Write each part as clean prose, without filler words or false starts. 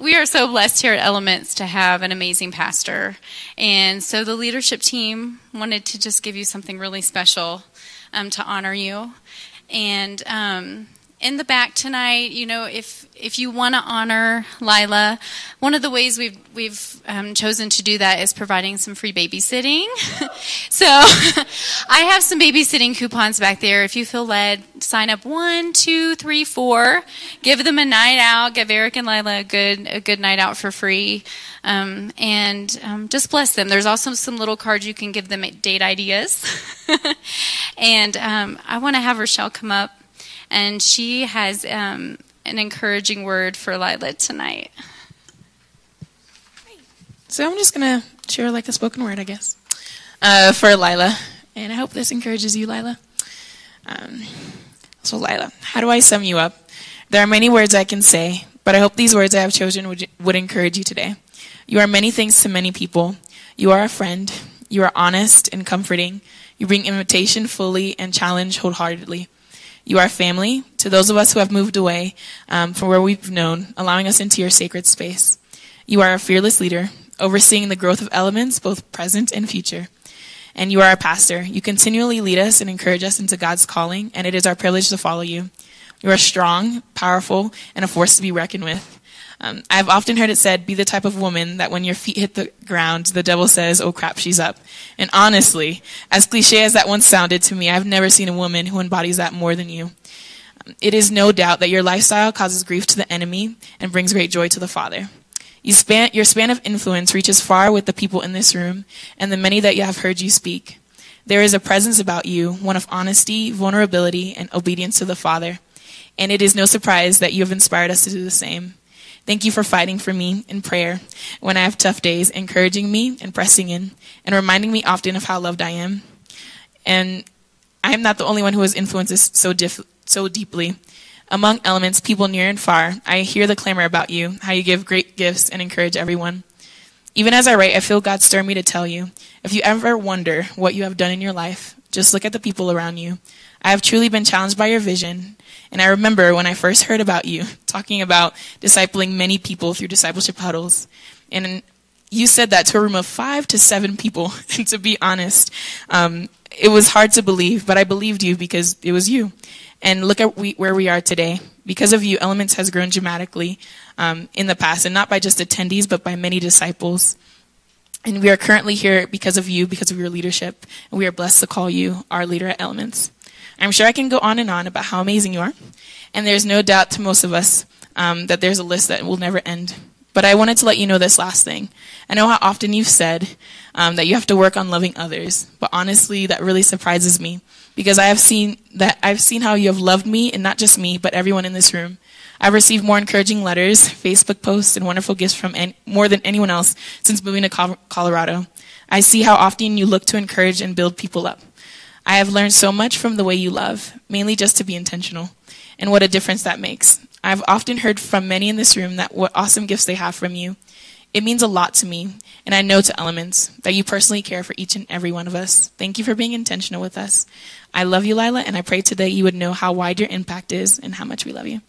We are so blessed here at Elements to have an amazing pastor. And so the leadership team wanted to just give you something really special to honor you. And in the back tonight, you know, if you want to honor Leila, one of the ways we've chosen to do that is providing some free babysitting. So I have some babysitting coupons back there. If you feel led, sign up 1, 2, 3, 4. Give them a night out. Give Eric and Leila a good night out for free. And just bless them. There's also some little cards you can give them at date ideas. And I want to have Rochelle come up. And she has an encouraging word for Leila tonight. So I'm just going to share like a spoken word, I guess, for Leila. And I hope this encourages you, Leila. So Leila, how do I sum you up? There are many words I can say, but I hope these words I have chosen would encourage you today. You are many things to many people. You are a friend. You are honest and comforting. You bring invitation fully and challenge wholeheartedly. You are family to those of us who have moved away from where we've known, allowing us into your sacred space. You are a fearless leader, overseeing the growth of Elements, both present and future. And you are a pastor. You continually lead us and encourage us into God's calling, and it is our privilege to follow you. You are strong, powerful, and a force to be reckoned with. I've often heard it said, be the type of woman that when your feet hit the ground, the devil says, oh crap, she's up. And honestly, as cliche as that once sounded to me, I've never seen a woman who embodies that more than you. It is no doubt that your lifestyle causes grief to the enemy and brings great joy to the Father. Your span of influence reaches far with the people in this room and the many that you have heard you speak. There is a presence about you, one of honesty, vulnerability, and obedience to the Father. And it is no surprise that you have inspired us to do the same. Thank you for fighting for me in prayer when I have tough days, encouraging me and pressing in, and reminding me often of how loved I am. And I am not the only one who has influenced us so deeply. Among Elements, people near and far, I hear the clamor about you, how you give great gifts and encourage everyone. Even as I write, I feel God stir me to tell you, if you ever wonder what you have done in your life, just look at the people around you. I have truly been challenged by your vision, and I remember when I first heard about you, talking about discipling many people through discipleship huddles, and you said that to a room of 5 to 7 people, and to be honest, it was hard to believe, but I believed you because it was you. And look at where we are today. Because of you, Elements has grown dramatically in the past, and not by just attendees, but by many disciples. And we are currently here because of you, because of your leadership, and we are blessed to call you our leader at Elements. I'm sure I can go on and on about how amazing you are, and there's no doubt to most of us that there's a list that will never end. But I wanted to let you know this last thing. I know how often you've said that you have to work on loving others, but honestly, that really surprises me, because I've seen how you have loved me, and not just me, but everyone in this room. I've received more encouraging letters, Facebook posts, and wonderful gifts from more than anyone else since moving to Colorado. I see how often you look to encourage and build people up. I have learned so much from the way you love, mainly just to be intentional, and what a difference that makes. I've often heard from many in this room that what awesome gifts they have from you. It means a lot to me, and I know to Elements that you personally care for each and every one of us. Thank you for being intentional with us. I love you, Leila, and I pray today you would know how wide your impact is and how much we love you.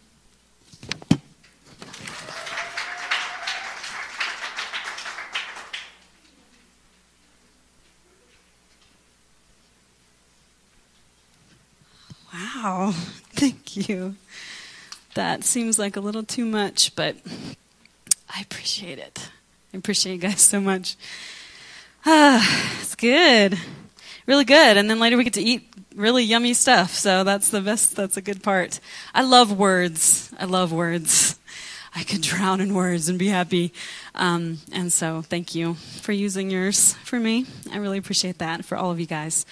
Wow, thank you. That seems like a little too much, but I appreciate it. I appreciate you guys so much. It's good. Really good. And then later we get to eat really yummy stuff, so that's the best. That's a good part. I love words. I love words. I could drown in words and be happy. And so thank you for using yours for me. I really appreciate that for all of you guys.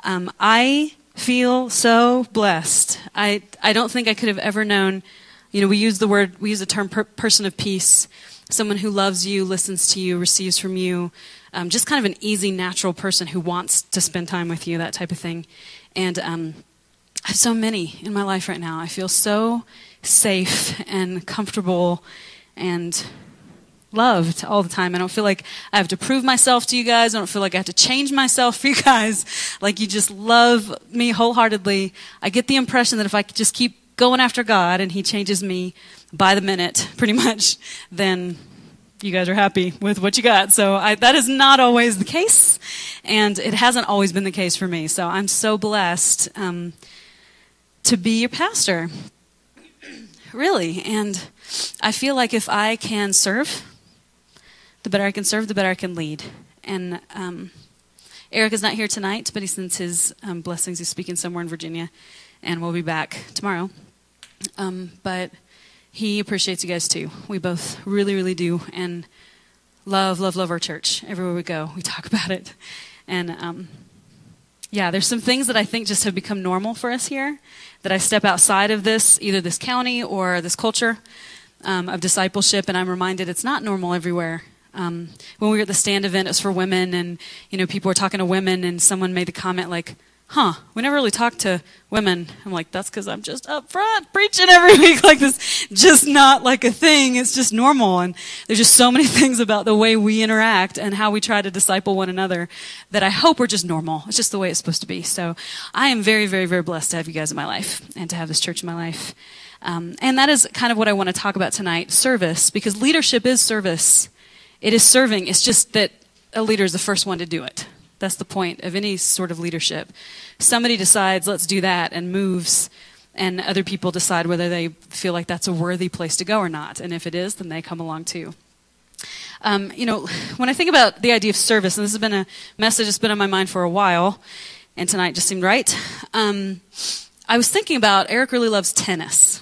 I feel so blessed. I don't think I could have ever known, we use the term person of peace, someone who loves you, listens to you, receives from you, just kind of an easy, natural person who wants to spend time with you, that type of thing. And I have so many in my life right now. I feel so safe and comfortable and loved all the time. I don't feel like I have to prove myself to you guys. I don't feel like I have to change myself for you guys. Like you just love me wholeheartedly. I get the impression that if I could just keep going after God and he changes me by the minute, pretty much, then you guys are happy with what you got. So that is not always the case, and it hasn't always been the case for me. So I'm so blessed to be your pastor, really. And I feel like if I can serve, the better I can serve, the better I can lead. And Eric is not here tonight, but he sends his blessings. He's speaking somewhere in Virginia, and we'll be back tomorrow. But he appreciates you guys too. We both really, really do, and love our church. Everywhere we go, we talk about it. And yeah, there's some things that I think just have become normal for us here, that I step outside of this, either this county or this culture of discipleship, and I'm reminded it's not normal everywhere. When we were at the stand event, it was for women, and people were talking to women, and someone made the comment like, we never really talk to women. I'm like, that's because I'm just up front preaching every week like this. Just not like a thing. It's just normal. And there's just so many things about the way we interact and how we try to disciple one another that I hope are just normal. It's just the way it's supposed to be. So I am very, very, very blessed to have you guys in my life and to have this church in my life. And that is kind of what I want to talk about tonight, service, because leadership is service. It is serving. It's just that a leader is the first one to do it. That's the point of any sort of leadership. Somebody decides, let's do that, and moves, and other people decide whether they feel like that's a worthy place to go or not. And if it is, then they come along too. When I think about the idea of service, and this has been a message that's been on my mind for a while, and tonight just seemed right, I was thinking about, Eric really loves tennis.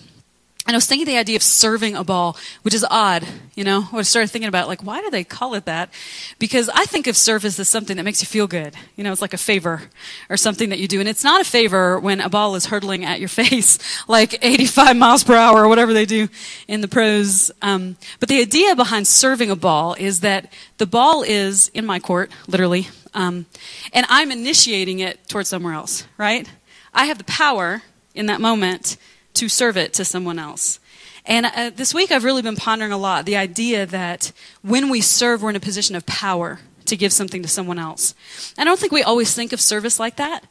And I was thinking the idea of serving a ball, which is odd, I started thinking about, why do they call it that? Because I think of service as something that makes you feel good. It's like a favor or something that you do. And it's not a favor when a ball is hurtling at your face, like 85 miles per hour or whatever they do in the pros. But the idea behind serving a ball is that the ball is in my court, literally, and I'm initiating it towards somewhere else, right? I have the power in that moment to serve it to someone else. And this week I've really been pondering a lot the idea that when we serve, we're in a position of power to give something to someone else. I don't think we always think of service like that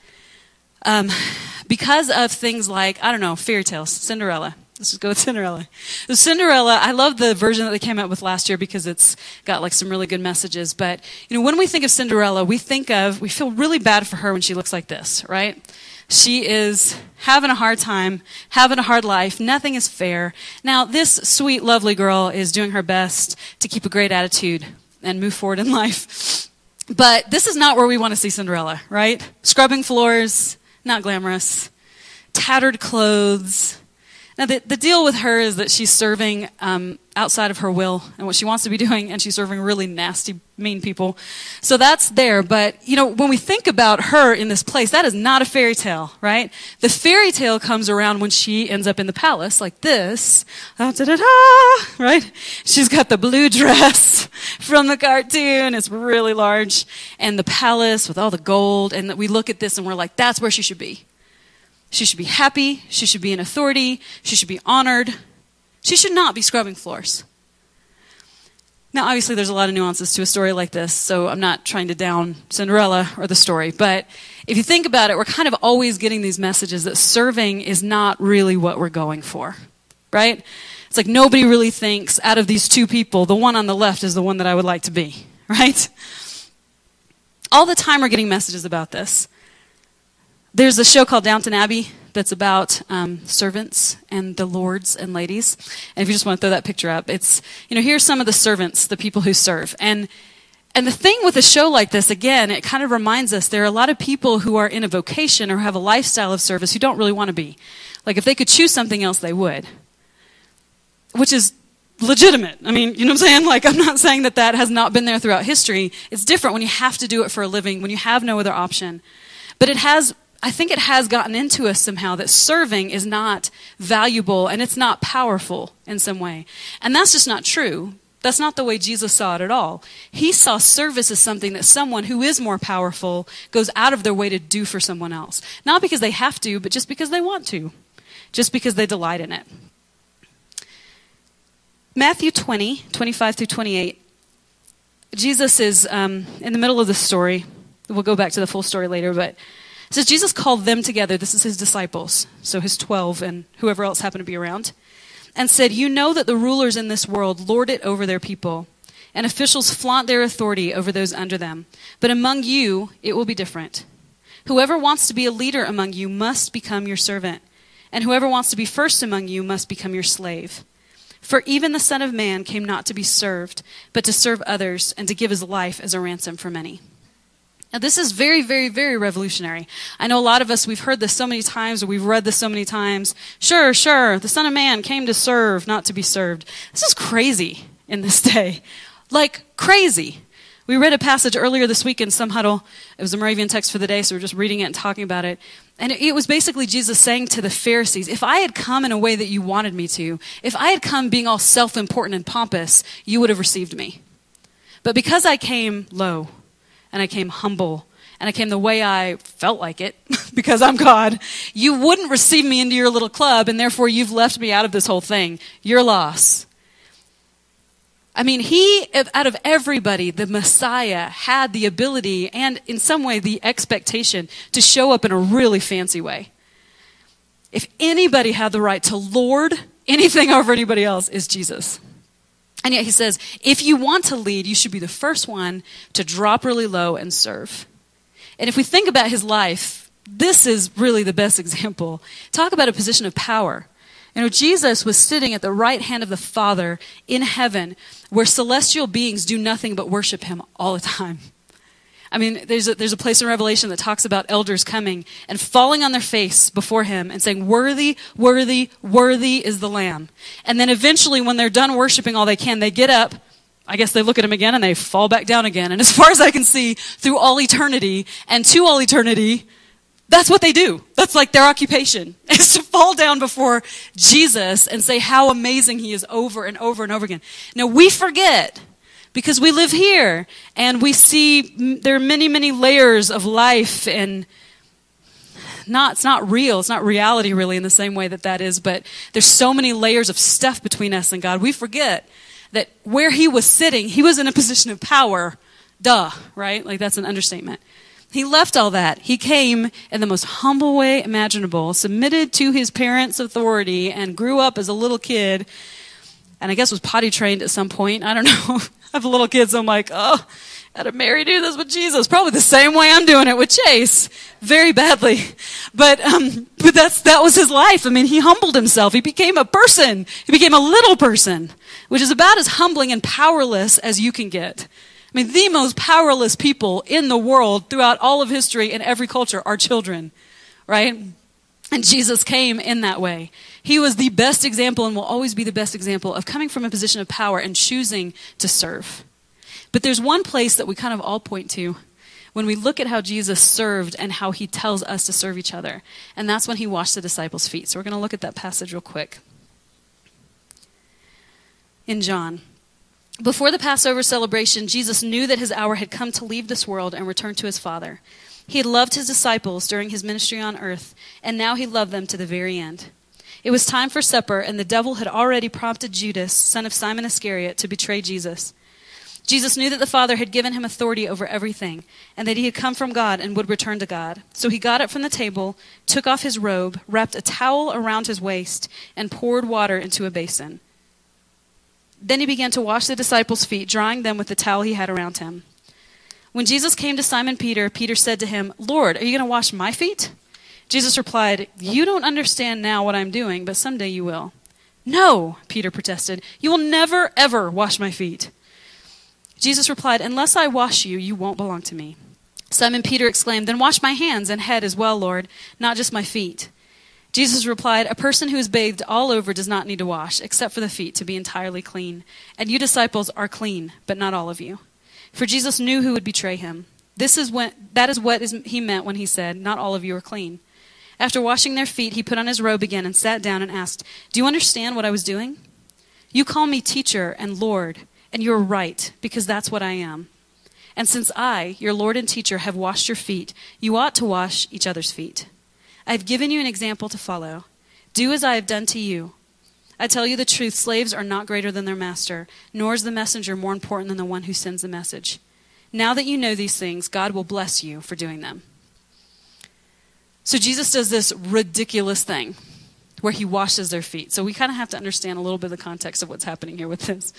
because of things like, fairy tales, Cinderella. Let's just go with Cinderella. The Cinderella, I love the version that they came out with last year because it's got some really good messages. But, when we think of Cinderella, we feel really bad for her when she looks like this, right? She is having a hard time, having a hard life. Nothing is fair. Now, this sweet, lovely girl is doing her best to keep a great attitude and move forward in life. But this is not where we want to see Cinderella, right? Scrubbing floors, not glamorous. Tattered clothes. Now, the deal with her is that she's serving outside of her will and what she wants to be doing, and she's serving really nasty, mean people. So that's there. But, when we think about her in this place, that is not a fairy tale, right? The fairy tale comes around when she ends up in the palace like this. Right? She's got the blue dress from the cartoon. It's really large. And the palace with all the gold. And we look at this and we're like, that's where she should be. She should be happy. She should be in authority. She should be honored. She should not be scrubbing floors. Now, obviously, there's a lot of nuances to a story like this, so I'm not trying to down Cinderella or the story. But if you think about it, we're kind of always getting these messages that serving is not really what we're going for, right? It's like nobody really thinks out of these two people, the one on the left is the one that I would like to be, right? All the time we're getting messages about this. There's a show called Downton Abbey that's about servants and the lords and ladies. And if you just want to throw that picture up, it's, here's some of the servants, the people who serve. And the thing with a show like this, again, it kind of reminds us there are a lot of people who are in a vocation or have a lifestyle of service who don't really want to be. Like if they could choose something else, they would. Which is legitimate. I mean, you know what I'm saying? I'm not saying that has not been there throughout history. It's different when you have to do it for a living, when you have no other option. But I think it has gotten into us somehow that serving is not valuable and it's not powerful in some way. And that's just not true. That's not the way Jesus saw it at all. He saw service as something that someone who is more powerful goes out of their way to do for someone else. Not because they have to, but just because they want to. Just because they delight in it. Matthew 20, 25 through 28. Jesus is in the middle of the story. We'll go back to the full story later, but It says Jesus called them together. This is his disciples, so his 12 and whoever else happened to be around, and said, "You know that the rulers in this world lord it over their people, and officials flaunt their authority over those under them. But among you, it will be different. Whoever wants to be a leader among you must become your servant, and whoever wants to be first among you must become your slave. For even the Son of Man came not to be served, but to serve others and to give his life as a ransom for many." Now, this is very, very, very revolutionary. I know a lot of us, we've heard this so many times, or we've read this so many times. Sure, the Son of Man came to serve, not to be served. This is crazy in this day. Like, crazy. We read a passage earlier this week in some huddle. It was a Moravian text for the day, so we're just reading it and talking about it. And it was basically Jesus saying to the Pharisees, if I had come in a way that you wanted me to, if I had come being all self-important and pompous, you would have received me. But because I came low, and I came humble, and I came the way I felt like it, because I'm God, you wouldn't receive me into your little club, and therefore you've left me out of this whole thing. Your loss. I mean, out of everybody, the Messiah had the ability, and in some way the expectation, to show up in a really fancy way. If anybody had the right to lord anything over anybody else, is Jesus. And yet he says, if you want to lead, you should be the first one to drop really low and serve. And if we think about his life, this is really the best example. Talk about a position of power. You know, Jesus was sitting at the right hand of the Father in heaven, where celestial beings do nothing but worship him all the time. I mean, there's a place in Revelation that talks about elders coming and falling on their face before him and saying, "Worthy, worthy, worthy is the Lamb." And then eventually, when they're done worshiping all they can, they get up. I guess they look at him again and they fall back down again. And as far as I can see, through all eternity and to all eternity, that's what they do. That's like their occupation, is to fall down before Jesus and say how amazing he is over and over and over again. Now, we forget, because we live here and we see there are many, many layers of life, and it's not real. It's not reality really in the same way that is, but there's so many layers of stuff between us and God. We forget that where he was sitting, he was in a position of power. Duh, right? Like, that's an understatement. He left all that. He came in the most humble way imaginable, submitted to his parents' authority, and grew up as a little kid, and I guess was potty trained at some point. I don't know. I have little kids, so I'm like, oh, I'd Mary do this with Jesus. Probably the same way I'm doing it with Chase. Very badly. But that was his life. I mean, he humbled himself. He became a person. He became a little person, which is about as humbling and powerless as you can get. I mean, the most powerless people in the world throughout all of history and every culture are children, right? And Jesus came in that way. He was the best example and will always be the best example of coming from a position of power and choosing to serve. But there's one place that we kind of all point to when we look at how Jesus served and how he tells us to serve each other. And that's when he washed the disciples' feet. So we're going to look at that passage real quick. In John. Before the Passover celebration, Jesus knew that his hour had come to leave this world and return to his Father. He had loved his disciples during his ministry on earth, and now he loved them to the very end. It was time for supper, and the devil had already prompted Judas, son of Simon Iscariot, to betray Jesus. Jesus knew that the Father had given him authority over everything, and that he had come from God and would return to God. So he got up from the table, took off his robe, wrapped a towel around his waist, and poured water into a basin. Then he began to wash the disciples' feet, drying them with the towel he had around him. When Jesus came to Simon Peter, Peter said to him, "Lord, are you going to wash my feet?" Jesus replied, "You don't understand now what I'm doing, but someday you will." "No," Peter protested, "you will never, ever wash my feet." Jesus replied, "Unless I wash you, you won't belong to me." Simon Peter exclaimed, "Then wash my hands and head as well, Lord, not just my feet." Jesus replied, "A person who is bathed all over does not need to wash, except for the feet, to be entirely clean. And you disciples are clean, but not all of you." For Jesus knew who would betray him. That is what he meant when he said, "Not all of you are clean." After washing their feet, he put on his robe again and sat down and asked, "Do you understand what I was doing? You call me teacher and Lord, and you're right, because that's what I am. And since I, your Lord and teacher, have washed your feet, you ought to wash each other's feet. I have given you an example to follow. Do as I have done to you. I tell you the truth, slaves are not greater than their master, nor is the messenger more important than the one who sends the message. Now that you know these things, God will bless you for doing them." So Jesus does this ridiculous thing where he washes their feet. So we kind of have to understand a little bit of the context of what's happening here with this.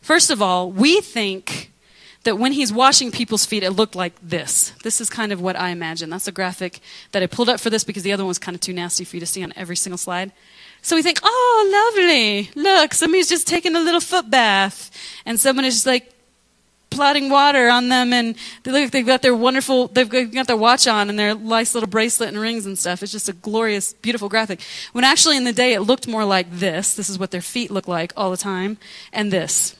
First of all, we think that when he's washing people's feet, it looked like this. This is kind of what I imagine. That's a graphic that I pulled up for this because the other one was kind of too nasty for you to see on every single slide. So we think, oh, lovely. Look, somebody's just taking a little foot bath. And someone is just like plotting water on them. And they've got their got their watch on and their nice little bracelet and rings and stuff. It's just a glorious, beautiful graphic. When actually in the day it looked more like this. This is what their feet look like all the time. And this.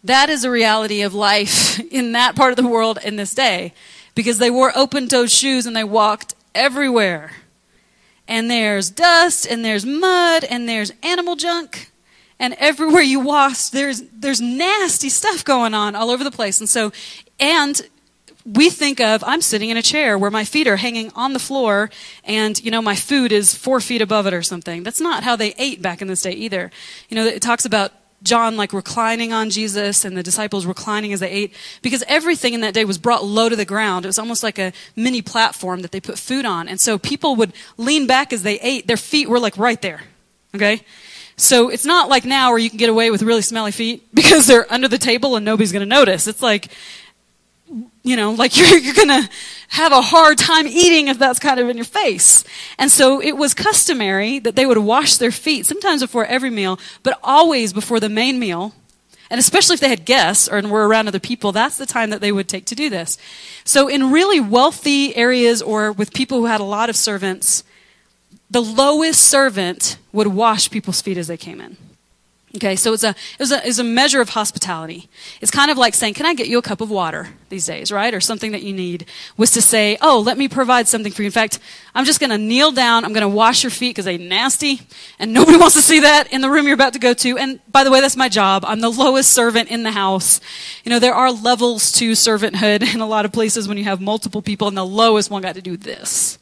That is a reality of life in that part of the world in this day. Because they wore open-toed shoes and they walked everywhere. And there's dust, and there's mud, and there's animal junk. And everywhere you walk, there's nasty stuff going on all over the place. And we think of, I'm sitting in a chair where my feet are hanging on the floor, and, my food is 4 feet above it or something. That's not how they ate back in this day either. It talks about John reclining on Jesus and the disciples reclining as they ate, because everything in that day was brought low to the ground. It was almost like a mini platform that they put food on. And so people would lean back as they ate. Their feet were right there. Okay? So it's not like now where you can get away with really smelly feet because they're under the table and nobody's going to notice. It's you're going to have a hard time eating if that's kind of in your face. And so it was customary that they would wash their feet, sometimes before every meal, but always before the main meal. And especially if they had guests or were around other people, that's the time that they would take to do this. So in really wealthy areas or with people who had a lot of servants, the lowest servant would wash people's feet as they came in. Okay, so it was a measure of hospitality. It's kind of like saying, can I get you a cup of water these days, right? Or something that you need, was to say, oh, let me provide something for you. In fact, I'm just going to kneel down. I'm going to wash your feet because they're nasty. And nobody wants to see that in the room you're about to go to. And by the way, that's my job. I'm the lowest servant in the house. There are levels to servanthood in a lot of places when you have multiple people, and the lowest one got to do this.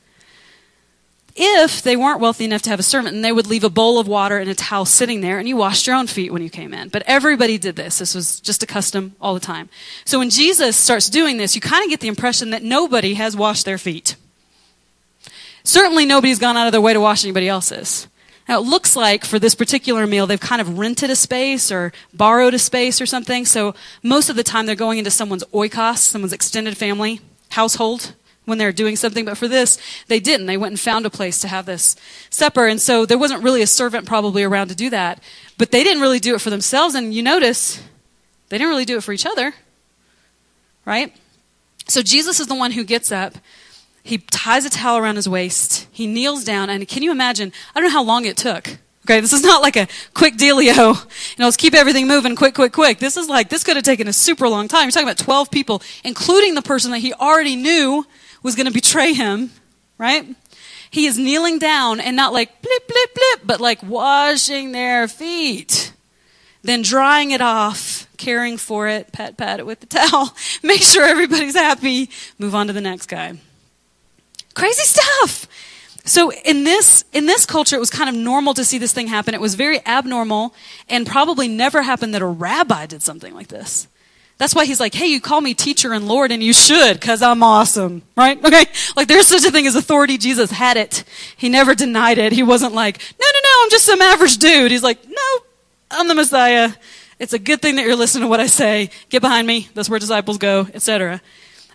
If they weren't wealthy enough to have a servant, and they would leave a bowl of water and a towel sitting there, and you washed your own feet when you came in. But everybody did this. This was just a custom all the time. So when Jesus starts doing this, you kind of get the impression that nobody has washed their feet. Certainly nobody's gone out of their way to wash anybody else's. Now it looks like for this particular meal, they've kind of rented a space or borrowed a space or something. So most of the time they're going into someone's oikos, someone's extended family, household, when they're doing something. But for this, they didn't. They went and found a place to have this supper. And so there wasn't really a servant probably around to do that. But they didn't really do it for themselves. And you notice, they didn't really do it for each other. Right? So Jesus is the one who gets up. He ties a towel around his waist. He kneels down. And can you imagine? I don't know how long it took. Okay, this is not like a quick dealio. Let's keep everything moving quick. This is this could have taken a super long time. You're talking about 12 people, including the person that he already knew was going to betray him, right? He is kneeling down and not blip, blip, blip, but washing their feet. Then drying it off, caring for it, pat it with the towel, make sure everybody's happy, move on to the next guy. Crazy stuff. So in this culture, it was kind of normal to see this thing happen. It was very abnormal and probably never happened that a rabbi did something like this. That's why he's like, hey, you call me teacher and Lord, and you should, because I'm awesome, right? Okay? There's such a thing as authority. Jesus had it. He never denied it. He wasn't like, no, I'm just some average dude. He's like, no, I'm the Messiah. It's a good thing that you're listening to what I say. Get behind me. That's where disciples go, etc.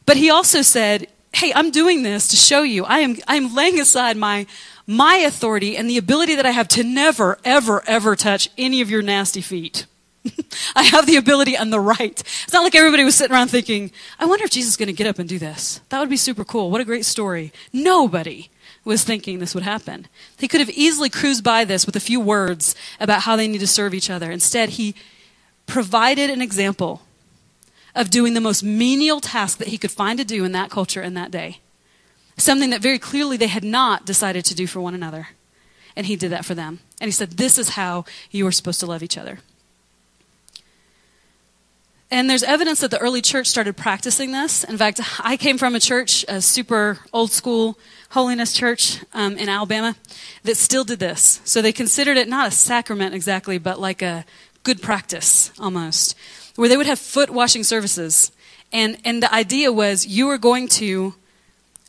But he also said, hey, I'm doing this to show you. I'm laying aside my authority and the ability that I have to never, ever, ever touch any of your nasty feet. I have the ability and the right. It's not like everybody was sitting around thinking, I wonder if Jesus is going to get up and do this. That would be super cool. What a great story. Nobody was thinking this would happen. He could have easily cruised by this with a few words about how they need to serve each other. Instead, he provided an example of doing the most menial task that he could find to do in that culture in that day. Something that very clearly they had not decided to do for one another. And he did that for them. And he said, this is how you are supposed to love each other. And there's evidence that the early church started practicing this. In fact, I came from a church, a super old school holiness church in Alabama, that still did this. So they considered it not a sacrament exactly, but like a good practice almost, where they would have foot washing services. And the idea was you were going to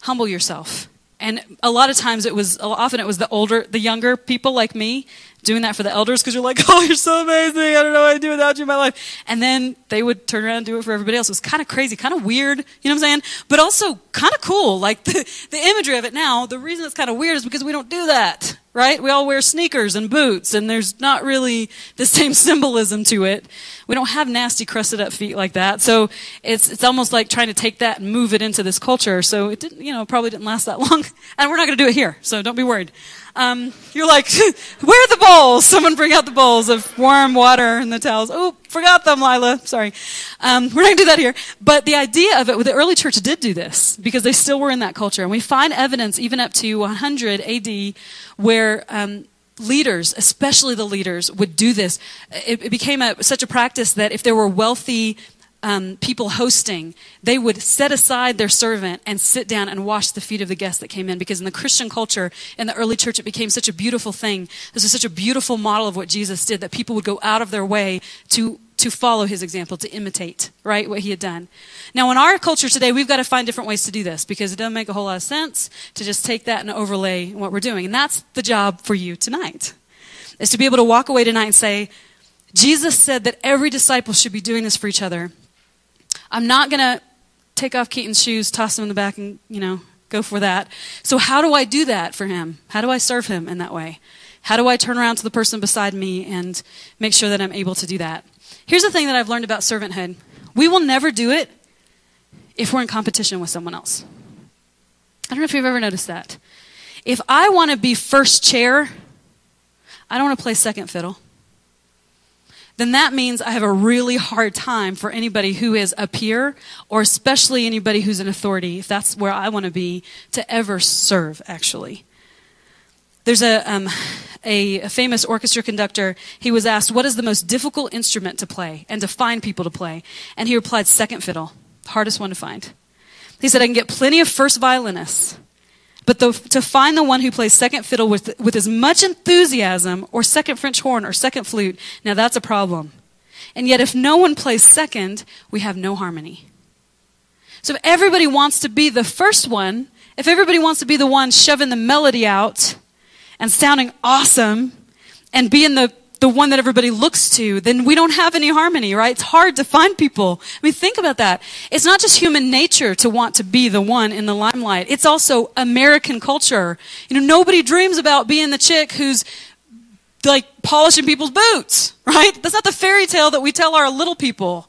humble yourself And a lot of times often it was the younger people like me doing that for the elders because you're like, oh, you're so amazing. I don't know what I'd do without you in my life. And then they would turn around and do it for everybody else. It was kind of crazy, kind of weird, you know what I'm saying? But also kind of cool. Like the imagery of it now, the reason it's kind of weird is because we don't do that, right? We all wear sneakers and boots, and there's not really the same symbolism to it. We don't have nasty crusted up feet like that. So it's almost like trying to take that and move it into this culture. So it didn't, probably didn't last that long. And we're not going to do it here. So don't be worried. You're like, where are the bowls? Someone bring out the bowls of warm water and the towels. Oh, forgot them, Leila. Sorry. We're not going to do that here. But the idea of it, the early church did do this because they still were in that culture. And we find evidence even up to 100 AD where leaders, especially the leaders, would do this. It became such a practice that if there were wealthy people hosting, they would set aside their servant and sit down and wash the feet of the guests that came in. Because in the Christian culture, in the early church, it became such a beautiful thing. This was such a beautiful model of what Jesus did that people would go out of their way to follow his example, to imitate, right, what he had done. Now, in our culture today, we've got to find different ways to do this because it doesn't make a whole lot of sense to just take that and overlay what we're doing. And that's the job for you tonight, is to be able to walk away tonight and say, Jesus said that every disciple should be doing this for each other. I'm not going to take off Keaton's shoes, toss them in the back, and, go for that. So how do I do that for him? How do I serve him in that way? How do I turn around to the person beside me and make sure that I'm able to do that? Here's the thing that I've learned about servanthood. We will never do it if we're in competition with someone else. I don't know if you've ever noticed that. If I want to be first chair, I don't want to play second fiddle. Then that means I have a really hard time for anybody who is a peer, or especially anybody who's an authority, if that's where I want to be, to ever serve, actually. There's a famous orchestra conductor. He was asked, what is the most difficult instrument to play and to find people to play? And he replied, second fiddle, the hardest one to find. He said, I can get plenty of first violinists, but to find the one who plays second fiddle with as much enthusiasm, or second French horn, or second flute, now that's a problem. And yet if no one plays second, we have no harmony. So if everybody wants to be the first one, if everybody wants to be the one shoving the melody out and sounding awesome and being the one that everybody looks to, then we don't have any harmony, right? It's hard to find people. I mean, think about that. It's not just human nature to want to be the one in the limelight. It's also American culture. Nobody dreams about being the chick who's like polishing people's boots, right? That's not the fairy tale that we tell our little people.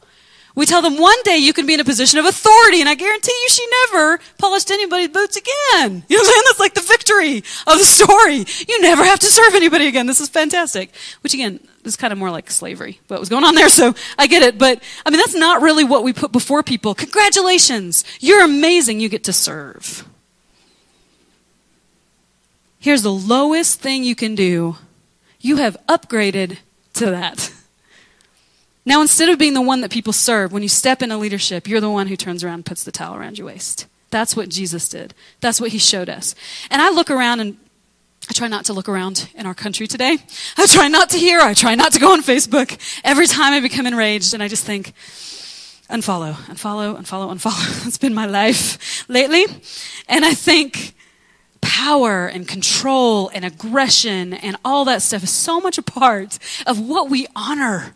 We tell them one day you can be in a position of authority, and I guarantee you she never polished anybody's boots again. You know what I'm saying? That's like the victory of the story. You never have to serve anybody again. This is fantastic. Which, again, is kind of more like slavery, what was going on there, so I get it. But, I mean, that's not really what we put before people. Congratulations. You're amazing. You get to serve. Here's the lowest thing you can do. You have upgraded to that. Now, instead of being the one that people serve, when you step into leadership, you're the one who turns around and puts the towel around your waist. That's what Jesus did. That's what he showed us. And I look around, and I try not to look around in our country today. I try not to hear. I try not to go on Facebook. Every time I become enraged, and I just think, unfollow, unfollow, unfollow, unfollow. That's been my life lately. And I think power and control and aggression and all that stuff is so much a part of what we honor.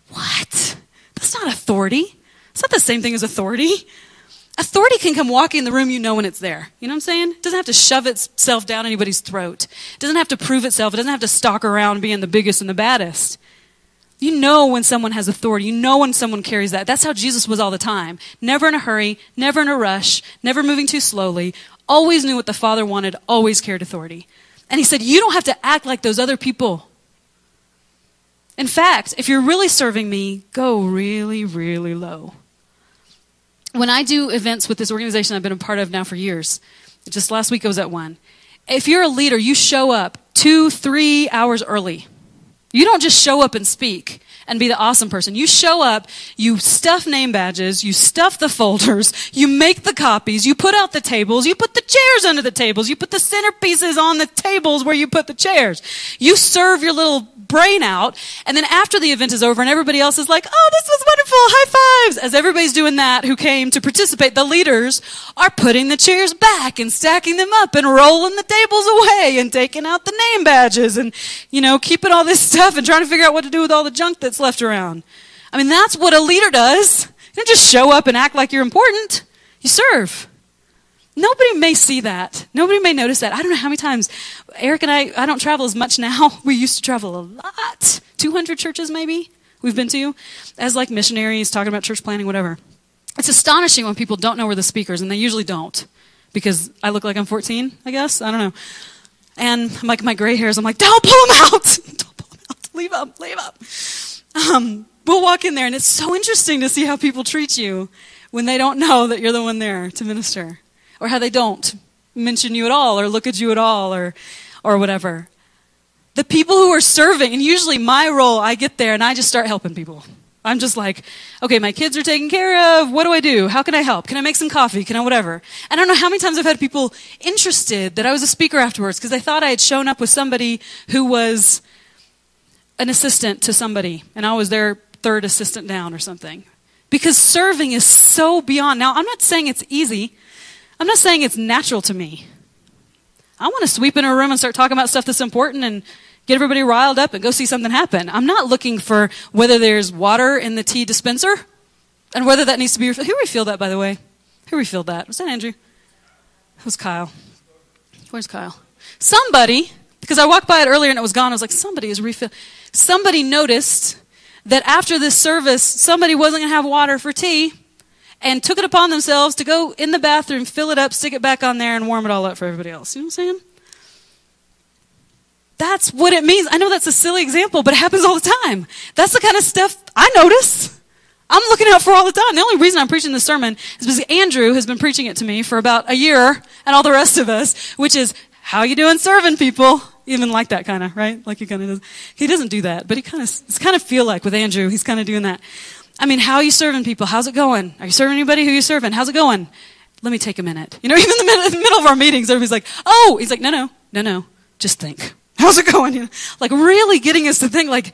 What? That's not authority. It's not the same thing as authority. Authority can come walking in the room, when it's there. You know what I'm saying? It doesn't have to shove itself down anybody's throat. It doesn't have to prove itself. It doesn't have to stalk around being the biggest and the baddest. You know when someone has authority. You know when someone carries that. That's how Jesus was all the time. Never in a hurry, never in a rush, never moving too slowly. Always knew what the Father wanted, always carried authority. And he said, you don't have to act like those other people. In fact, if you're really serving me, go really, really low. When I do events with this organization I've been a part of now for years, just last week I was at one. If you're a leader, you show up 2-3 hours early. You don't just show up and speak and be the awesome person. You show up, you stuff name badges, you stuff the folders, you make the copies, you put out the tables, you put the chairs under the tables, you put the centerpieces on the tables where you put the chairs. You serve your little brain out, and then after the event is over and everybody else is like, oh, this was wonderful, high fives. As everybody's doing that who came to participate, the leaders are putting the chairs back and stacking them up and rolling the tables away and taking out the name badges and, keeping all this stuff and trying to figure out what to do with all the junk that's left around. I mean, that's what a leader does. You don't just show up and act like you're important. You serve. Nobody may see that. Nobody may notice that. I don't know how many times Eric and I don't travel as much now. We used to travel a lot. 200 churches maybe we've been to as like missionaries, talking about church planning, whatever. It's astonishing when people don't know we're the speakers, and they usually don't because I look like I'm 14, I guess. I don't know. And I'm like, my gray hairs, I'm like, don't pull them out. Don't pull them out. Leave them. We'll walk in there, and it's so interesting to see how people treat you when they don't know that you're the one there to minister, or how they don't mention you at all or look at you at all or whatever. The people who are serving, and usually my role, I get there and I just start helping people. I'm just like, okay, my kids are taken care of. What do I do? How can I help? Can I make some coffee? Can I whatever? I don't know how many times I've had people interested that I was a speaker afterwards because they thought I had shown up with somebody who was an assistant to somebody, and I was their third assistant down or something. Because serving is so beyond. Now, I'm not saying it's easy. I'm not saying it's natural to me. I want to sweep in a room and start talking about stuff that's important and get everybody riled up and go see something happen. I'm not looking for whether there's water in the tea dispenser and whether that needs to be refilled. Who refilled that, by the way? Who refilled that? Was that Andrew? That was Kyle. Where's Kyle? Somebody, because I walked by it earlier and it was gone. I was like, somebody is refilled. Somebody noticed that after this service, somebody wasn't going to have water for tea and took it upon themselves to go in the bathroom, fill it up, stick it back on there, and warm it all up for everybody else. You know what I'm saying? That's what it means. I know that's a silly example, but it happens all the time. That's the kind of stuff I notice. I'm looking out for all the time. The only reason I'm preaching this sermon is because Andrew has been preaching it to me for about a year, and all the rest of us, which is, how you doing serving people? Even like that kind of, right? Like he kind of does. He doesn't do that, but it's kind of feel like with Andrew, he's kind of doing that. I mean, how are you serving people? How's it going? Are you serving anybody? Who are you serving? How's it going? Let me take a minute. Even in the middle of our meetings, everybody's like, oh, he's like, no, just think. How's it going? Like really getting us to think like,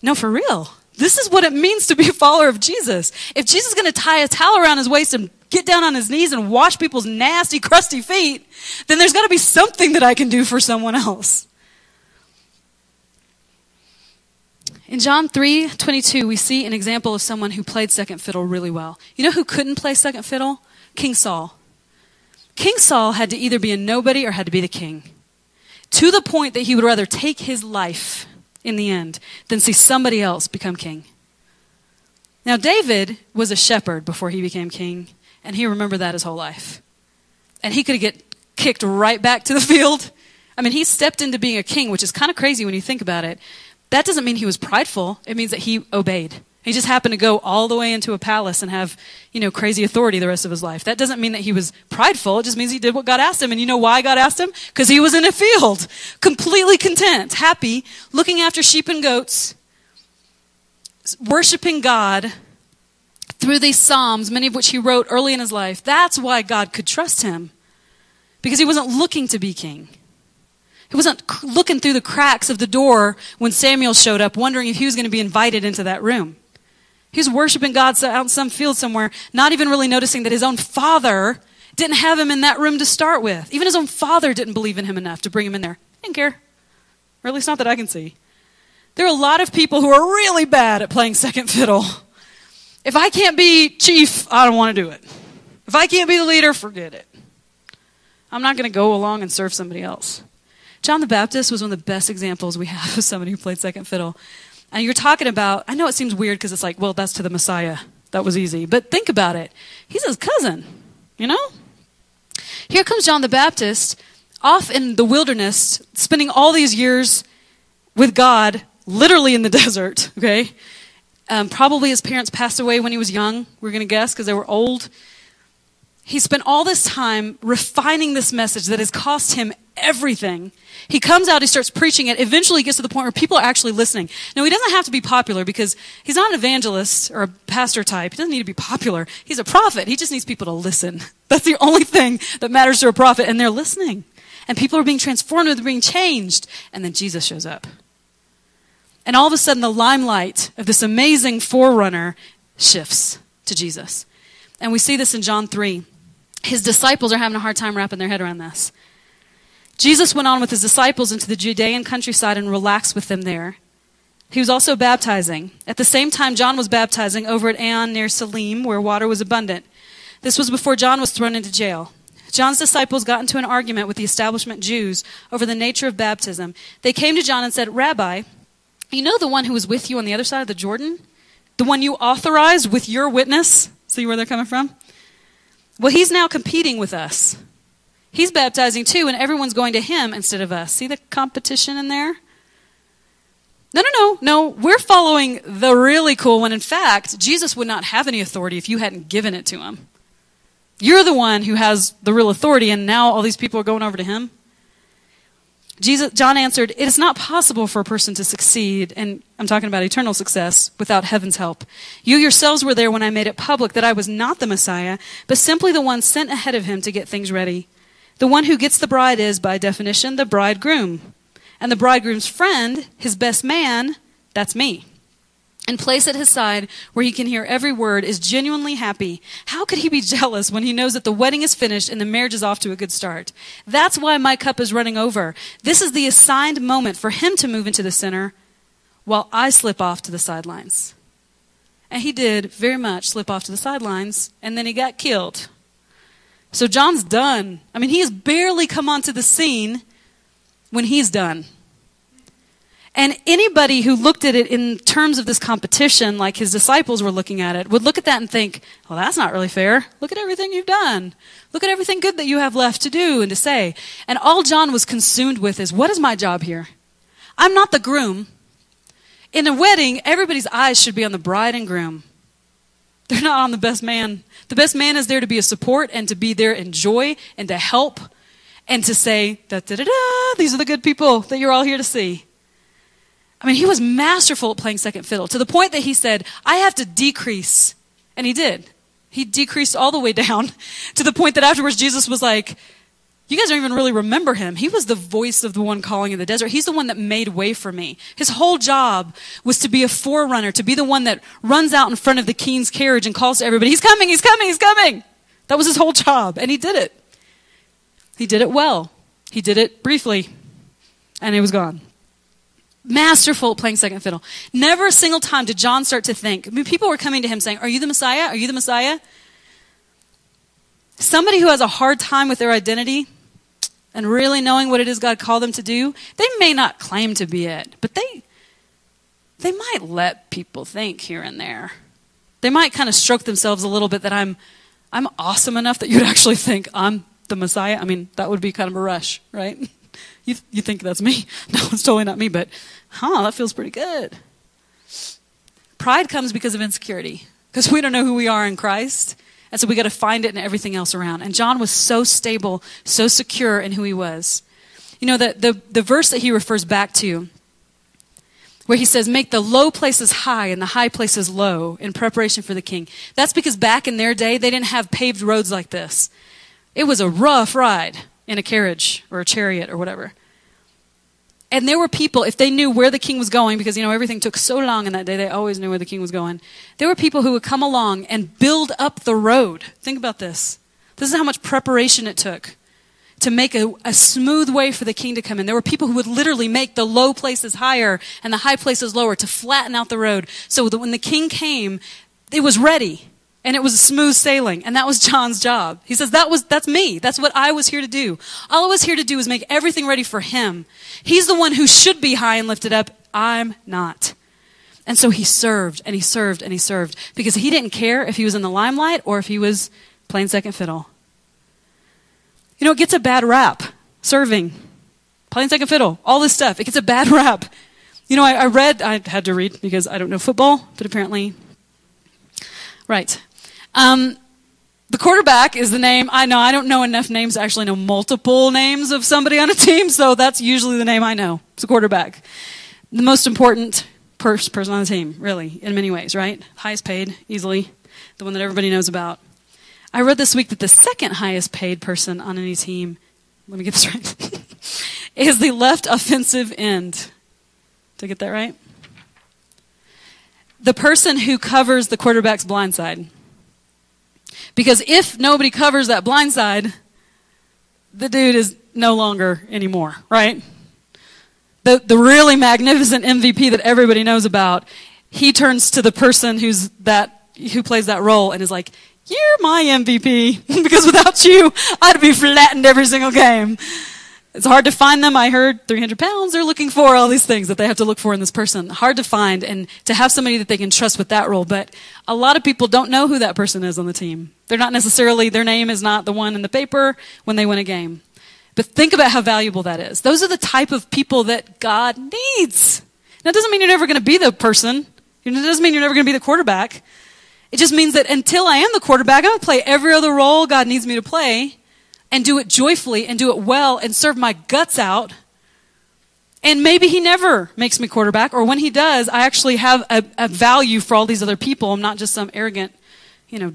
no, for real. This is what it means to be a follower of Jesus. If Jesus is going to tie a towel around his waist and get down on his knees and wash people's nasty, crusty feet, then there's got to be something that I can do for someone else. In John 3:22, we see an example of someone who played second fiddle really well. You know who couldn't play second fiddle? King Saul. King Saul had to either be a nobody or had to be the king, to the point that he would rather take his life in the end than see somebody else become king. Now, David was a shepherd before he became king, and he remembered that his whole life. And he could get kicked right back to the field. I mean, he stepped into being a king, which is kind of crazy when you think about it. That doesn't mean he was prideful. It means that he obeyed. He just happened to go all the way into a palace and have, crazy authority the rest of his life. That doesn't mean that he was prideful. It just means he did what God asked him. And you know why God asked him? Because he was in a field, completely content, happy, looking after sheep and goats, worshiping God through these psalms, many of which he wrote early in his life. That's why God could trust him, because he wasn't looking to be king. He wasn't looking through the cracks of the door when Samuel showed up, wondering if he was going to be invited into that room. He was worshiping God out in some field somewhere, not even really noticing that his own father didn't have him in that room to start with. Even his own father didn't believe in him enough to bring him in there. He didn't care. Or at least not that I can see. There are a lot of people who are really bad at playing second fiddle. If I can't be chief, I don't want to do it. If I can't be the leader, forget it. I'm not going to go along and serve somebody else. John the Baptist was one of the best examples we have of somebody who played second fiddle. And you're talking about, I know it seems weird because it's like, well, that's to the Messiah. That was easy. But think about it. He's his cousin, Here comes John the Baptist off in the wilderness, spending all these years with God, literally in the desert, okay? Probably his parents passed away when he was young, we're going to guess, because they were old. He spent all this time refining this message that has cost him everything. He comes out, he starts preaching it, eventually gets to the point where people are actually listening. Now, he doesn't have to be popular because he's not an evangelist or a pastor type. He doesn't need to be popular. He's a prophet. He just needs people to listen. That's the only thing that matters to a prophet, and they're listening. And people are being transformed, they're being changed, and then Jesus shows up. And all of a sudden, the limelight of this amazing forerunner shifts to Jesus. And we see this in John 3. His disciples are having a hard time wrapping their head around this. Jesus went on with his disciples into the Judean countryside and relaxed with them there. He was also baptizing. At the same time, John was baptizing over at Aenon near Salim, where water was abundant. This was before John was thrown into jail. John's disciples got into an argument with the establishment Jews over the nature of baptism. They came to John and said, "Rabbi, you know the one who was with you on the other side of the Jordan? The one you authorized with your witness?" See where they're coming from? "Well, he's now competing with us. He's baptizing too, and everyone's going to him instead of us." See the competition in there? No. We're following the really cool one. In fact, Jesus would not have any authority if you hadn't given it to him. You're the one who has the real authority, and now all these people are going over to him. John answered, "It is not possible for a person to succeed," and I'm talking about eternal success, "without heaven's help. You yourselves were there when I made it public that I was not the Messiah, but simply the one sent ahead of him to get things ready. The one who gets the bride is, by definition, the bridegroom. And the bridegroom's friend, his best man, that's me. And placed at his side, where he can hear every word, is genuinely happy. How could he be jealous when he knows that the wedding is finished and the marriage is off to a good start? That's why my cup is running over. This is the assigned moment for him to move into the center, while I slip off to the sidelines." And he did very much slip off to the sidelines, and then he got killed. So John's done. I mean, he has barely come onto the scene when he's done. And anybody who looked at it in terms of this competition, like his disciples were looking at it, would look at that and think, "Well, that's not really fair. Look at everything you've done. Look at everything good that you have left to do and to say." And all John was consumed with is, what is my job here? I'm not the groom. In a wedding, everybody's eyes should be on the bride and groom. They're not on the best man. The best man is there to be a support and to be there in joy and to help and to say, da-da-da-da, these are the good people that you're all here to see. I mean, he was masterful at playing second fiddle to the point that he said, "I have to decrease." And he did. He decreased all the way down to the point that afterwards Jesus was like, "You guys don't even really remember him. He was the voice of the one calling in the desert. He's the one that made way for me." His whole job was to be a forerunner, to be the one that runs out in front of the king's carriage and calls to everybody, "He's coming, he's coming, he's coming." That was his whole job, and he did it. He did it well. He did it briefly, and it was gone. Masterful at playing second fiddle. Never a single time did John start to think. I mean, people were coming to him saying, "Are you the Messiah? Are you the Messiah?" Somebody who has a hard time with their identity and really knowing what it is God called them to do, they may not claim to be it, but they might let people think here and there. They might kind of stroke themselves a little bit that I'm awesome enough that you'd actually think I'm the Messiah. I mean, that would be kind of a rush, right? You think that's me? No, it's totally not me, but that feels pretty good. Pride comes because of insecurity, because we don't know who we are in Christ, and so we got to find it in everything else around. And John was so stable, so secure in who he was. You know, the verse that he refers back to, where he says, "Make the low places high and the high places low in preparation for the king." That's because back in their day, they didn't have paved roads like this. It was a rough ride in a carriage or a chariot or whatever. And there were people, if they knew where the king was going, because, everything took so long in that day, they always knew where the king was going. There were people who would come along and build up the road. Think about this. This is how much preparation it took to make a smooth way for the king to come in. There were people who would literally make the low places higher and the high places lower to flatten out the road so that when the king came, it was ready. And it was smooth sailing. And that was John's job. He says, that's me. That's what I was here to do. All I was here to do was make everything ready for him. He's the one who should be high and lifted up. I'm not. And so he served and he served and he served because he didn't care if he was in the limelight or if he was playing second fiddle. It gets a bad rap. Serving, playing second fiddle, all this stuff. It gets a bad rap. I had to read because I don't know football, but apparently, right. The quarterback is the name. I know I don't know enough names to actually know multiple names of somebody on a team, so that's usually the name I know. It's a quarterback. The most important person on the team, really, in many ways, right? Highest paid, easily. The one that everybody knows about. I read this week that the second highest paid person on any team, let me get this right, is the left offensive end. Did I get that right? the person who covers the quarterback's blind side. Because if nobody covers that blind side, the dude is no longer anymore, right? The really magnificent MVP that everybody knows about, he turns to the person who plays that role and is like, "You're my MVP because without you, I'd be flattened every single game." It's hard to find them. I heard 300 pounds. They're looking for all these things that they have to look for in this person. Hard to find, and to have somebody that they can trust with that role. But a lot of people don't know who that person is on the team. They're not necessarily, their name is not the one in the paper when they win a game. But think about how valuable that is. Those are the type of people that God needs. Now, it doesn't mean you're never going to be the person. It doesn't mean you're never going to be the quarterback. It just means that until I am the quarterback, I'm going to play every other role God needs me to play and do it joyfully and do it well and serve my guts out. And maybe he never makes me quarterback, or when he does, I actually have a value for all these other people. I'm not just some arrogant,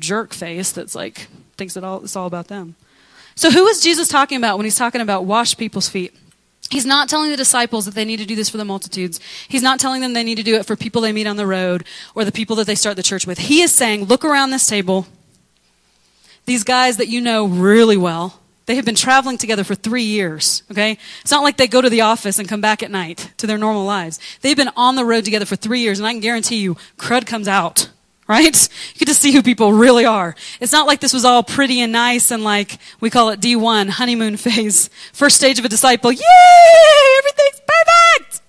jerk face that's like, thinks it's all about them. So who is Jesus talking about when he's talking about wash people's feet? He's not telling the disciples that they need to do this for the multitudes. He's not telling them they need to do it for people they meet on the road or the people that they start the church with. He is saying, look around this table. These guys that you know really well, they have been traveling together for 3 years, okay? It's not like they go to the office and come back at night to their normal lives. They've been on the road together for 3 years, and I can guarantee you, crud comes out, right? You get to see who people really are. It's not like this was all pretty and nice and like, we call it D1, honeymoon phase. First stage of a disciple, yay, everything's perfect!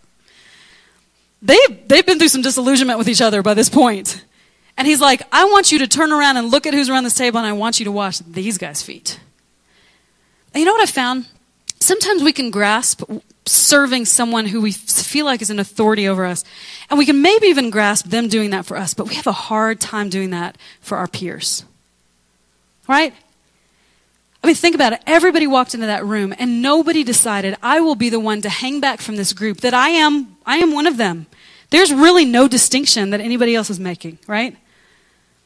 They've been through some disillusionment with each other by this point. And he's like, I want you to turn around and look at who's around this table, and I want you to wash these guys' feet. And you know what I found? Sometimes we can grasp serving someone who we feel like is an authority over us. And we can maybe even grasp them doing that for us, but we have a hard time doing that for our peers. Right? I mean, think about it. Everybody walked into that room and nobody decided, I will be the one to hang back from this group, that I am one of them. There's really no distinction that anybody else is making, right?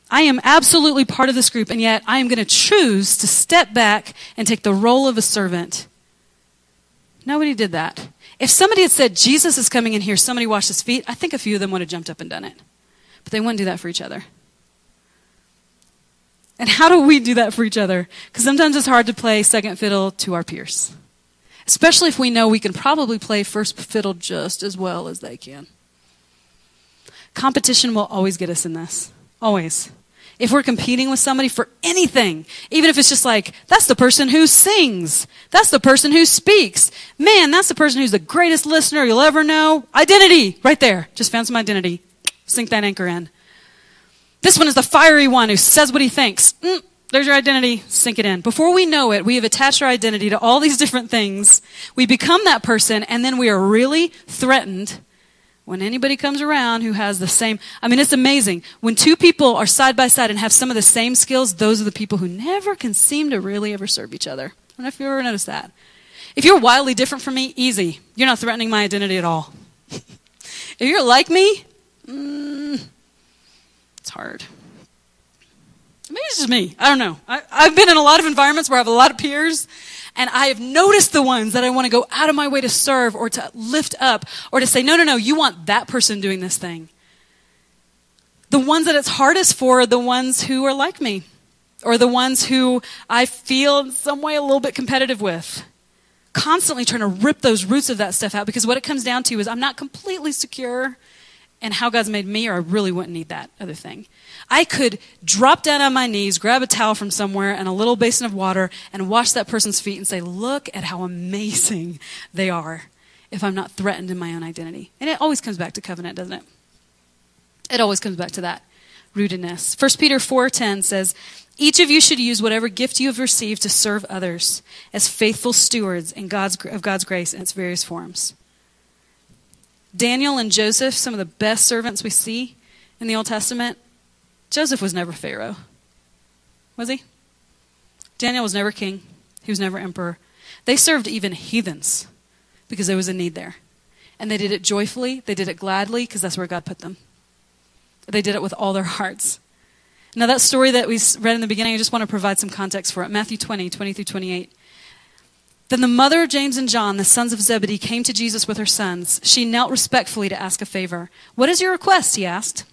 I am absolutely part of this group, and yet I am going to choose to step back and take the role of a servant. Nobody did that. If somebody had said, Jesus is coming in here, somebody wash his feet, I think a few of them would have jumped up and done it. But they wouldn't do that for each other. And how do we do that for each other? Because sometimes it's hard to play second fiddle to our peers. Especially if we know we can probably play first fiddle just as well as they can. Competition will always get us in this. Always. If we're competing with somebody for anything, even if it's just like, that's the person who sings. That's the person who speaks. Man, that's the person who's the greatest listener you'll ever know. Identity, right there. Just found some identity. Sink that anchor in. This one is the fiery one who says what he thinks. There's your identity. Sink it in. Before we know it, we have attached our identity to all these different things. We become that person, and then we are really threatened when anybody comes around who has the same. I mean, it's amazing. When two people are side by side and have some of the same skills, those are the people who never can seem to really ever serve each other. I don't know if you ever noticed that. If you're wildly different from me, easy. You're not threatening my identity at all. If you're like me, it's hard. Maybe it's just me. I don't know. I've been in a lot of environments where I have a lot of peers, and I have noticed the ones that I want to go out of my way to serve or to lift up or to say, no, you want that person doing this thing. The ones that it's hardest for are the ones who are like me, or the ones who I feel in some way a little bit competitive with. Constantly trying to rip those roots of that stuff out, because what it comes down to is I'm not completely secure in how God's made me, or I really wouldn't need that other thing. I could drop down on my knees, grab a towel from somewhere and a little basin of water and wash that person's feet and say, look at how amazing they are, if I'm not threatened in my own identity. And it always comes back to covenant, doesn't it? It always comes back to that rootedness. 1 Peter 4:10 says, each of you should use whatever gift you have received to serve others as faithful stewards of God's grace in its various forms. Daniel and Joseph, some of the best servants we see in the Old Testament. Joseph was never Pharaoh. Was he? Daniel was never king. He was never emperor. They served even heathens because there was a need there. And they did it joyfully. They did it gladly because that's where God put them. They did it with all their hearts. Now that story that we read in the beginning, I just want to provide some context for it. Matthew 20 through 28. Then the mother of James and John, the sons of Zebedee, came to Jesus with her sons. She knelt respectfully to ask a favor. What is your request? He asked.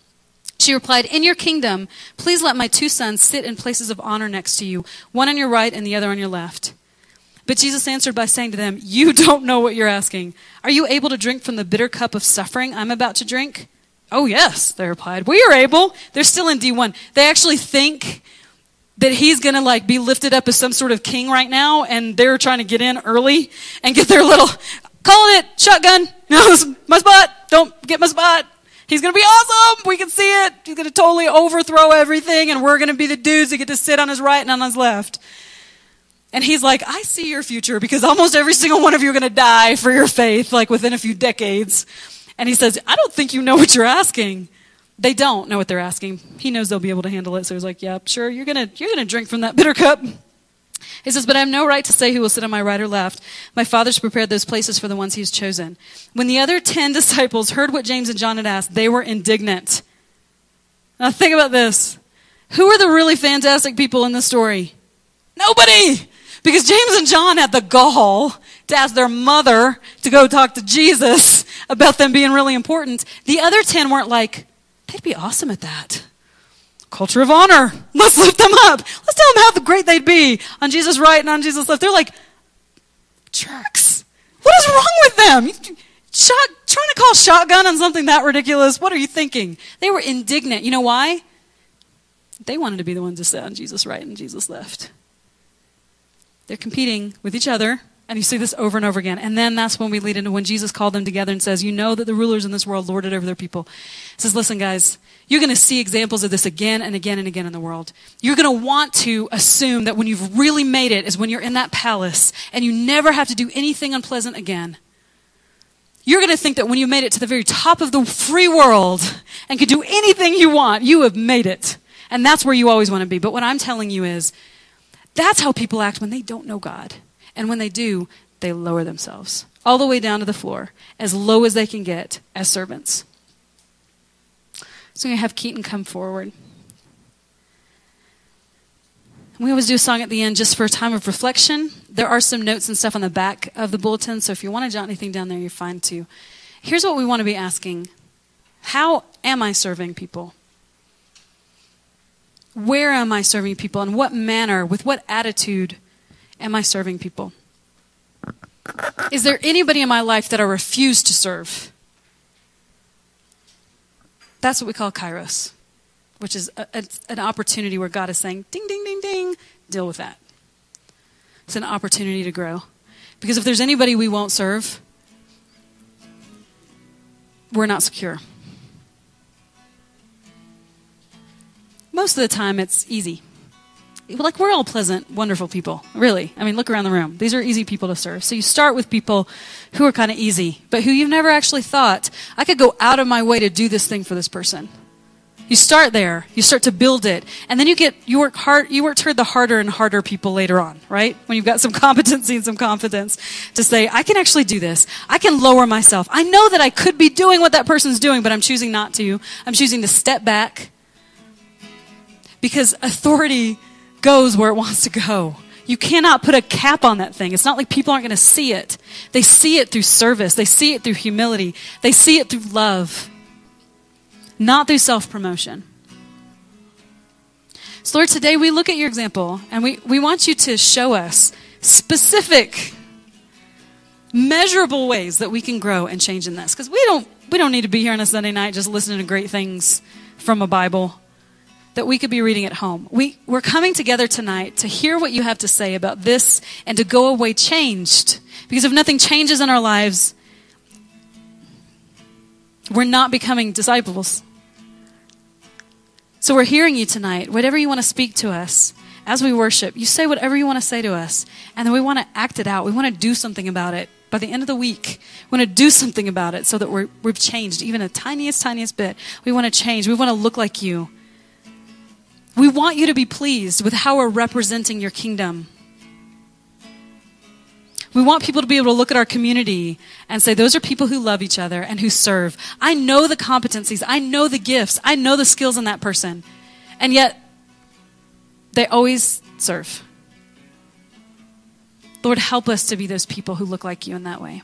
She replied, in your kingdom, please let my 2 sons sit in places of honor next to you, one on your right and the other on your left. But Jesus answered by saying to them, you don't know what you're asking. Are you able to drink from the bitter cup of suffering I'm about to drink? Oh, yes, they replied. We are able. They're still in D1. They actually think that he's going to be lifted up as some sort of king right now, and they're trying to get in early and get their little, calling it, shotgun. No, this is my spot. Don't get my spot. He's going to be awesome. We can see it. He's going to totally overthrow everything, and we're going to be the dudes that get to sit on his right and on his left. And he's like, I see your future because almost every single one of you are going to die for your faith, within a few decades. And he says, I don't think you know what you're asking. They don't know what they're asking. He knows they'll be able to handle it. So he's like, yeah, sure, you're going to drink from that bitter cup. He says, but I have no right to say who will sit on my right or left. My Father's prepared those places for the ones he's chosen. When the other 10 disciples heard what James and John had asked, they were indignant. Now think about this. Who are the really fantastic people in this story? Nobody! Because James and John had the gall to ask their mother to go talk to Jesus about them being really important. The other 10 weren't like, they'd be awesome at that. Culture of honor. Let's lift them up. Let's tell them how great they'd be on Jesus' right and on Jesus' left. They're like, jerks. What is wrong with them? Trying to call shotgun on something that ridiculous. What are you thinking? They were indignant. You know why? They wanted to be the ones to sit on Jesus' right and Jesus' left. They're competing with each other, and you see this over and over again. And then that's when we lead into when Jesus called them together and says, you know that the rulers in this world lord it over their people. He says, listen, guys, you're going to see examples of this again and again and again in the world. You're going to want to assume that when you've really made it is when you're in that palace and you never have to do anything unpleasant again. You're going to think that when you made it to the very top of the free world and can do anything you want, you have made it. And that's where you always want to be. But what I'm telling you is, that's how people act when they don't know God. And when they do, they lower themselves all the way down to the floor, as low as they can get as servants. So I'm going to have Keaton come forward. We always do a song at the end just for a time of reflection. There are some notes and stuff on the back of the bulletin, so if you want to jot anything down there, you're fine too. Here's what we want to be asking. How am I serving people? Where am I serving people? In what manner, with what attitude am I serving people? Is there anybody in my life that I refuse to serve? That's what we call kairos, which is an opportunity where God is saying, ding, ding, ding, ding, deal with that. It's an opportunity to grow. Because if there's anybody we won't serve, we're not secure. Most of the time, it's easy. We're all pleasant, wonderful people, really. I mean, look around the room. These are easy people to serve. So you start with people who are kind of easy, but who you've never actually thought, I could go out of my way to do this thing for this person. You start there. You start to build it. And then you work toward the harder and harder people later on, right? When you've got some competency and some confidence to say, I can actually do this. I can lower myself. I know that I could be doing what that person's doing, but I'm choosing not to. I'm choosing to step back. Because authority goes where it wants to go. You cannot put a cap on that thing. It's not like people aren't going to see it. They see it through service. They see it through humility. They see it through love. Not through self-promotion. So Lord, today we look at your example and we want you to show us specific, measurable ways that we can grow and change in this. Because we don't need to be here on a Sunday night just listening to great things from a Bible that we could be reading at home. We're coming together tonight to hear what you have to say about this and to go away changed. Because if nothing changes in our lives, we're not becoming disciples. So we're hearing you tonight. Whatever you want to speak to us as we worship, you say whatever you want to say to us. And then we want to act it out. We want to do something about it. By the end of the week, we want to do something about it so that we've changed even a tiniest bit. We want to change. We want to look like you. We want you to be pleased with how we're representing your kingdom. We want people to be able to look at our community and say, those are people who love each other and who serve. I know the competencies. I know the gifts. I know the skills in that person. And yet, they always serve. Lord, help us to be those people who look like you in that way.